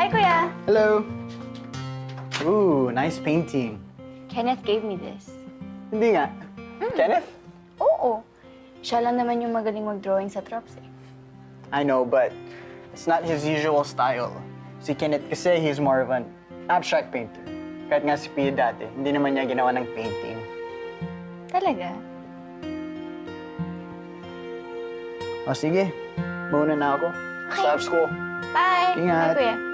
Hi, Kuya! Hello. Ooh, nice painting. Kenneth gave me this. Hindi nga. Kenneth? Oo. Siya lang naman yung magaling mag-drawing sa Trops eh. I know, but it's not his usual style. Si Kenneth kasi, he's more of an abstract painter. Kahit nga si Pia dati, hindi naman niya ginawa ng painting. Talaga? O sige, mauna na ako. Okay. Start school. Bye! Ingat. Bye, Kuya.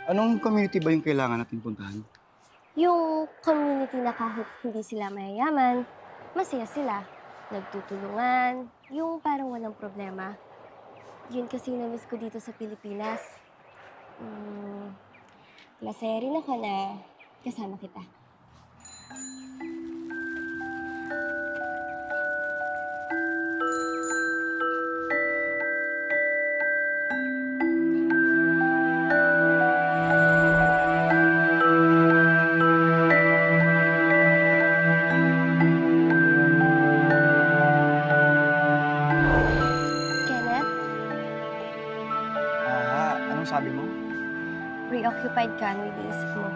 Anong community ba yung kailangan natin puntahan? Yung community na kahit hindi sila mayayaman, masaya sila. Nagtutulungan, yung parang walang problema. Yun kasi na-miss ko dito sa Pilipinas. Masaya rin ako na kasama kita. Kenneth, Anong sabi mo? preoccupied ka ano yung iniisip mo.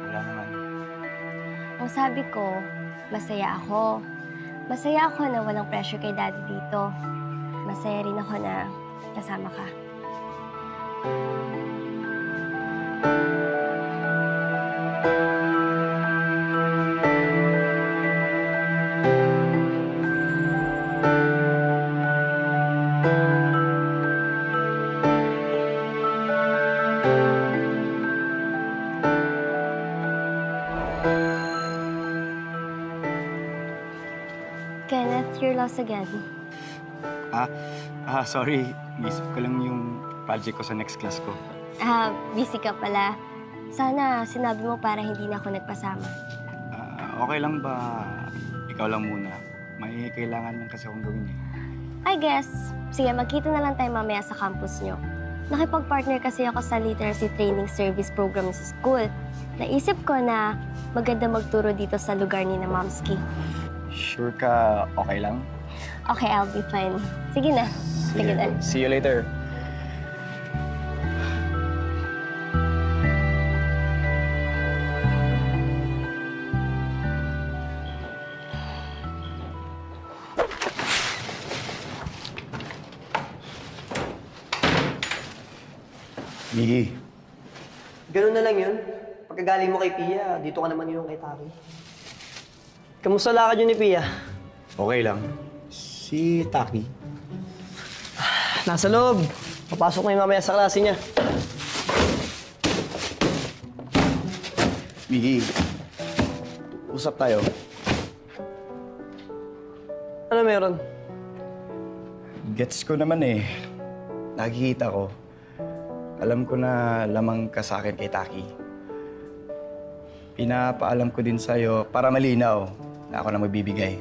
Wala naman. Ang sabi ko, masaya ako. Masaya ako na walang pressure kay daddy dito. Masaya rin ako na kasama ka. Kenneth, you're lost again. Sorry. Isip ko lang yung project ko sa next class ko. Busy ka pala. Sana sinabi mo para hindi na ako nagpasama. Okay lang ba ikaw lang muna? May kailangan lang kasi akong gawin eh. I guess. Sige, magkita na lang tayo mamaya sa campus nyo. Nakipag-partner kasi ako sa literacy training service program sa school. Naisip ko na maganda magturo dito sa lugar ni na Momski. Sure ka okay lang? Okay, I'll be fine. Sige na. Sige na. See you later. Miggy, Ganun na lang yun. Pagkagaling mo kay Pia, dito ka naman yung kay Taki. Kamusta lakad yun ni Pia? okay lang. Si Taki, Nasa loob. Papasok na yung mamaya sa klase niya. Miggy, usap tayo. Ano meron? Gets ko naman eh. Nakikita ko. Alam ko na lamang ka sa akin kay Taki. Pinapaalam ko din sa'yo para malinaw na ako na magbibigay.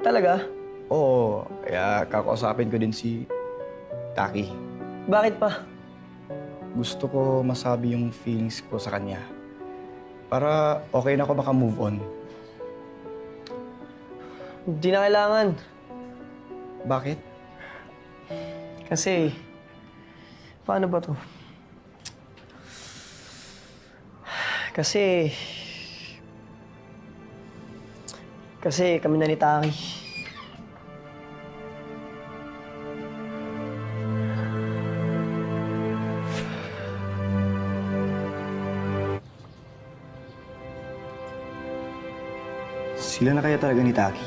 Talaga? Oo, kaya kakausapin ko din si Taki. Bakit pa? Gusto ko masabi yung feelings ko sa kanya. Para okay na ako maka-move on. Hindi na kailangan. Bakit? Kasi, paano ba to? Kasi kami na ni Taki. Sila na kaya talaga ni Taki?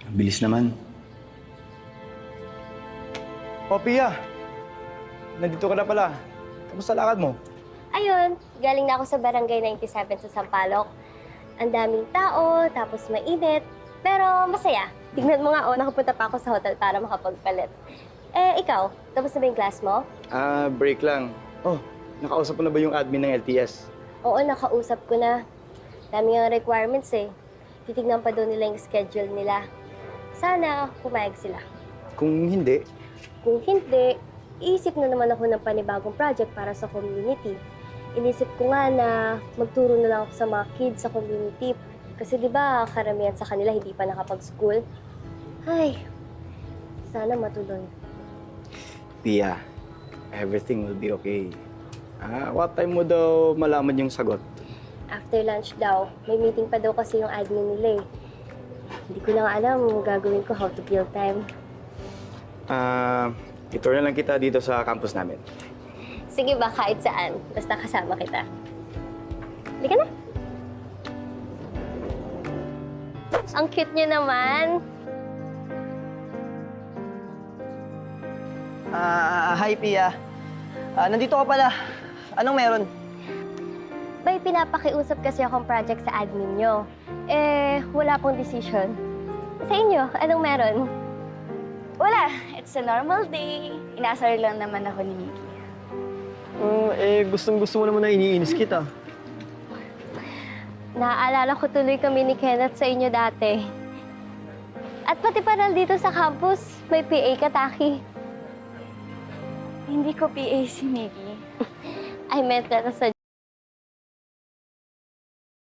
Ang bilis naman. Oh, Pia! Nandito ka na pala. Kamusta lakad mo? Ayun, galing na ako sa Barangay 97 sa Sampaloc. Ang daming tao, tapos mainit, pero masaya. Tignan mo nga, nakapunta pa ako sa hotel para makapagpalit. Ikaw, tapos na ba yung class mo? Break lang. Oh, nakausap mo na ba yung admin ng LTS? Oo, nakausap ko na. Dami yung requirements eh. Titignan pa doon nila yung schedule nila. Sana pumayag sila. Kung hindi, Kung hindi, iisip na naman ako ng panibagong project para sa community. Inisip ko nga na magturo na lang ako sa mga kids sa community. Kasi di ba karamihan sa kanila hindi pa nakapag-school? Ay, sana matuloy. Pia, everything will be okay. What time mo daw malaman yung sagot? After lunch daw, may meeting pa daw kasi yung admin nila eh. Hindi ko na nga alam gagawin ko how to kill time. Itour na lang kita dito sa campus namin. Sige ba, kahit saan. Basta kasama kita. Halika na. Ang cute niyo naman. Hi, Pia. Nandito ka pala. Anong meron? May pinapakiusap kasi akong project sa admin nyo. Wala pong decision. Sa inyo, anong meron? Wala. It's a normal day. Inasar lang naman ako ni Nikki. Gustong-gusto mo naman na iniinis kita. Naaalala ko tuloy kami ni Kenneth sa inyo dati. At pati pa dito sa campus, may PA ka, Taki. Hindi ko PA si Nikki. I meant that as a